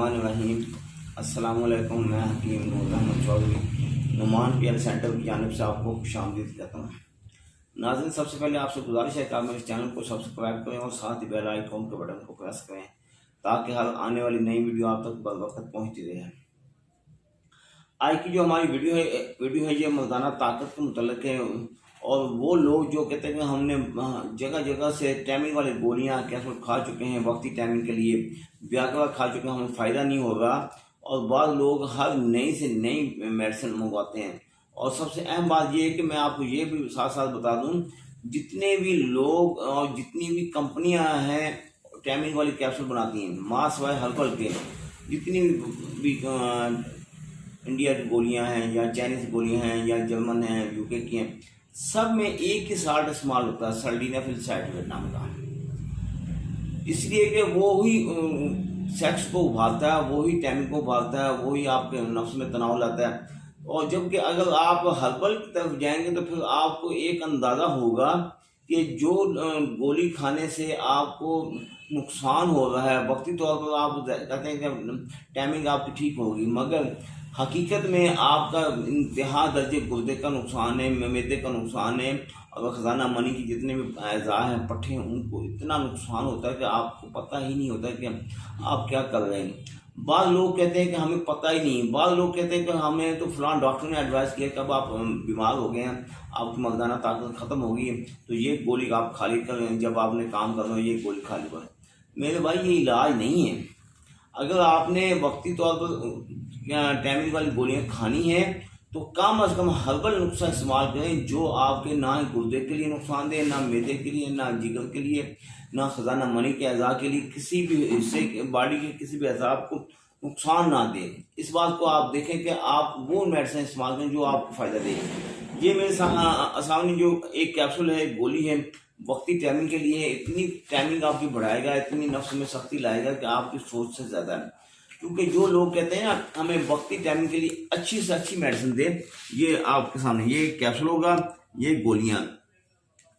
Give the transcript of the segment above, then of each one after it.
बिस्मिल्लाहिर्रहमानिर्रहीम। अस्सलामु अलैकुम। मैं हकीम नूर अहमद चौधरी नुमान पीएल सेंटर की जानिब से आपको खुशामदीद कहता हूँ। नाज़रीन, सबसे पहले आपसे गुजारिश है कि आप मेरे चैनल को सब्सक्राइब करें और साथ ही बेल आइकन के बटन को प्रेस करें ताकि हर आने वाली नई वीडियो आप तक बर वक्त पहुँचती रहे। आज की जो हमारी वीडियो है ये मर्दाना ताकत के मुतल्लिक़ है। और वो लोग जो कहते हैं कि हमने जगह जगह से टाइमिंग वाली गोलियां कैप्सूल खा चुके हैं, वक्ती टाइमिंग के लिए व्याग्रा खा चुके हैं, हमें फ़ायदा नहीं हो रहा। और बाद लोग हर नई से नई मेडिसिन मंगवाते हैं। और सबसे अहम बात ये है कि मैं आपको ये भी साथ साथ बता दूं, जितने भी लोग और जितनी भी कंपनियां हैं टाइमिंग वाली कैप्सूल बनाती हैं, मास वाई हर्बल के जितनी भी इंडिया की गोलियां हैं या चाइनीज़ गोलियां हैं या जर्मन हैं, यूके की हैं, सब में एक ही साल्ट इस्तेमाल होता है, सल्डीनाफिल साइट्रेट नाम का। इसलिए कि वो ही सेक्स को उभारता है, वो ही टाइमिंग को उभारता है, वो ही आपके नफ्स में तनाव लाता है। और जबकि अगर आप हर्बल की तरफ जाएंगे तो फिर आपको एक अंदाज़ा होगा कि जो गोली खाने से आपको नुकसान हो रहा है, वक्ती तौर पर आप कहते हैं कि टाइमिंग आपकी ठीक होगी, मगर हकीकत में आपका इंतहा दर्जे गुर्दे का नुकसान है, मैदे का नुकसान है, और ख़जाना मनी की जितने भी अज़ा हैं, पट्टे हैं, उनको इतना नुकसान होता है कि आपको पता ही नहीं होता कि आप क्या कर रहे हैं। बाद लोग कहते हैं कि हमें पता ही नहीं, बाद लोग कहते हैं कि हमें तो फलां डॉक्टर ने एडवाइस किया कब आप बीमार हो गए हैं, आपकी मर्दाना ताकत ख़त्म हो गई है, तो ये गोली आप खाली करें, जब आपने काम करना हो ये गोली खाली करें। मेरे भाई ये इलाज नहीं है। अगर आपने वक्ती तौर पर टाइमिंग वाली गोलियां खानी है तो कम अज़ कम हर्बल नुस्खा इस्तेमाल करें जो आपके ना गुर्दे के लिए नुकसानदेह, ना मैदे के लिए, ना जिगर के लिए, ना ख़जाना मनी के अज़ा के लिए, किसी भी हिस्से बॉडी के किसी भी अज़ा को नुकसान ना दे। इस बात को आप देखें कि आप वो मेडिसिन इस्तेमाल करें जो आपको फ़ायदा दे। ये मेरे सामने जो एक कैप्सूल है, गोली है, वक्ती टाइमिंग के लिए इतनी टाइमिंग आपकी बढ़ाएगा, इतनी नफ्स में सख्ती लाएगा कि आपकी सोच से ज़्यादा है। क्योंकि जो लोग कहते हैं ना हमें वक्ती टाइमिंग के लिए अच्छी से अच्छी मेडिसिन दे, ये आपके सामने ये कैप्सूल होगा, ये गोलियां।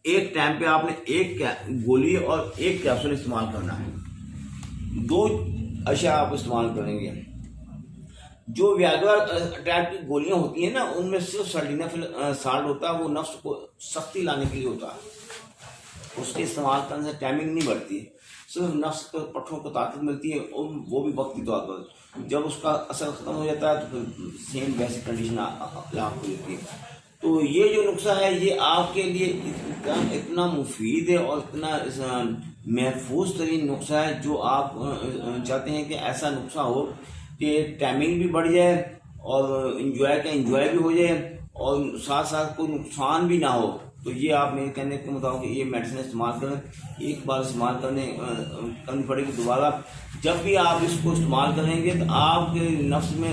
एक टाइम पे आपने एक गोली और एक कैप्सूल इस्तेमाल करना है, दो अशिया आप इस्तेमाल करेंगे। जो व्याग्रा टाइप की गोलियां होती हैं ना, उनमें सिर्फ सल्डीनाफिल साल्ट होता है, वो नफ्स को सख्ती लाने के लिए होता है। उसके इस्तेमाल करने से टाइमिंग नहीं बढ़ती, सिर्फ नफ्स को पट्टों को ताकत मिलती है, और वो भी वक्ती तौर पर। जब उसका असर ख़त्म हो जाता है तो फिर सेम वैसी कंडीशन लाभ हो जाती है। तो ये जो नुस्खा है ये आपके लिए इतना मुफीद है और इतना महफूज तरीन नुस्खा है, जो आप चाहते हैं कि ऐसा नुस्खा हो कि टाइमिंग भी बढ़ जाए और इंजॉय भी हो जाए और साथ साथ कोई नुकसान भी ना हो। तो ये आप मेरे कहने के मुताबिक ये मेडिसिन इस्तेमाल करें। एक बार इस्तेमाल करनी पड़ेगी, दोबारा जब भी आप इसको इस्तेमाल करेंगे तो आपके नफ्स में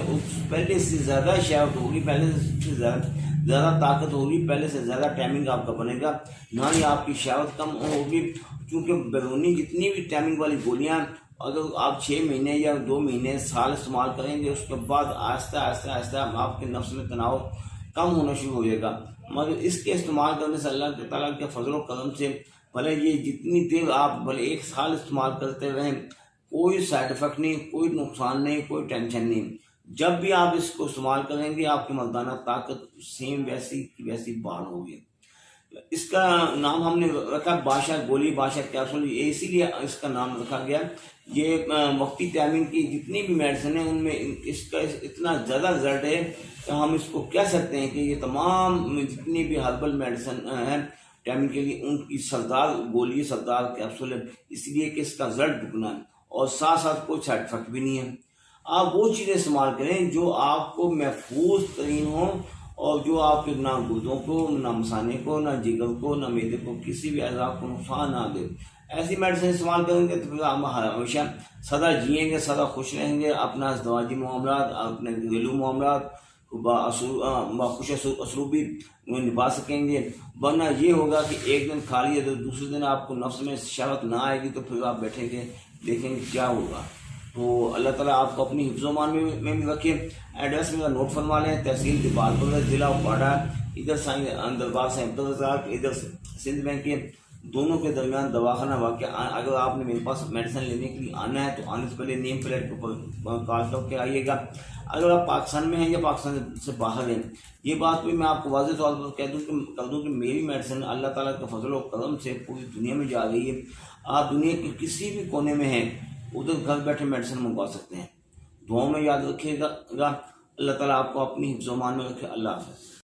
पहले से ज़्यादा शहावत होगी, पहले से ज़्यादा ताकत होगी, पहले से ज़्यादा टाइमिंग आपका बनेगा, ना ही आपकी शहावत कम होगी। क्योंकि बैरूनी जितनी भी टाइमिंग वाली गोलियाँ अगर आप 6 महीने या 2 महीने साल इस्तेमाल करेंगे, उसके बाद आहिस्ता आहिस्ता आहिस्ता आपके नफ्स में तनाव कम होना शुरू हो जाएगा। मगर इसके इस्तेमाल करने से अल्लाह ताला के फजल व करम से भले ये जितनी देर आप भले 1 साल इस्तेमाल करते रहें, कोई साइड इफेक्ट नहीं, कोई नुकसान नहीं, कोई टेंशन नहीं। जब भी आप इसको इस्तेमाल करेंगे आपकी मर्दाना ताकत सेम वैसी की वैसी बहाल होगी। इसका नाम हमने रखा बादशाह गोली, बादशाह कैप्सूल, ये इसीलिए इसका नाम रखा गया। ये वक्ती टाइमिंग की जितनी भी मेडिसिन है उनमें इसका इतना ज़्यादा रिजल्ट है कि हम इसको कह सकते हैं कि ये तमाम जितनी भी हर्बल मेडिसिन हैं टाइमिंग के लिए उनकी सरदार गोली, सरदार कैप्सूल है, इसलिए कि इसका रिजल्ट दुगना है और साथ साथ कोई साइड इफेक्ट भी नहीं है। आप वो चीज़ें इस्तेमाल करें जो आपको महफूज तरीन हो और जो आपके ना गुर्दों को, ना मसाने को, ना जिगर को, ना मैदे को, किसी भी अज़ा को नुकसान ना दे। ऐसी मेडिसिन इस्तेमाल करेंगे तो फिर हम हमेशा सदा जिएंगे, सदा खुश रहेंगे, अपना दवाजी मामलात, अपने घरेलू मामलात खुश असलूबी निभा सकेंगे। वरना ये होगा कि एक दिन खा लिया तो दूसरे दिन आपको नफ्स में शहावत ना आएगी, तो फिर आप बैठेंगे देखेंगे क्या होगा। तो अल्लाह ताला आपको अपनी हिफ्ज़-ओ-मान में भी रखे। एड्रेस मेरा नोट फरमा लें, तहसील दीपालपुर, ज़िला उपाड़ा, इधर साईं दरबार साईं अब्दुल रज़ाक, इधर सिंध बैंक के دونوں کے درمیان دواخانہ واقع. اگر آپ نے میرے پاس میڈیسن لینے کے لیے آنا ہے تو آنے سے پہلے نیم پلیٹ کے اوپر کال کر کے آئیے گا. اگر آپ پاکستان میں ہیں یا پاکستان سے باہر ہیں، یہ بات بھی میں آپ کو واضح طور پر کر دوں کہ میری میڈیسن اللہ تعالیٰ کے فضل و کرم سے پوری دنیا میں جا رہی ہے. آپ دنیا کے کسی بھی کونے میں ہیں ادھر گھر بیٹھے میڈیسن منگوا سکتے ہیں. دعاؤں میں یاد رکھیے گا. اللہ تعالیٰ آپ کو اپنی حفظ و امان میں رکھے. اللہ حافظ.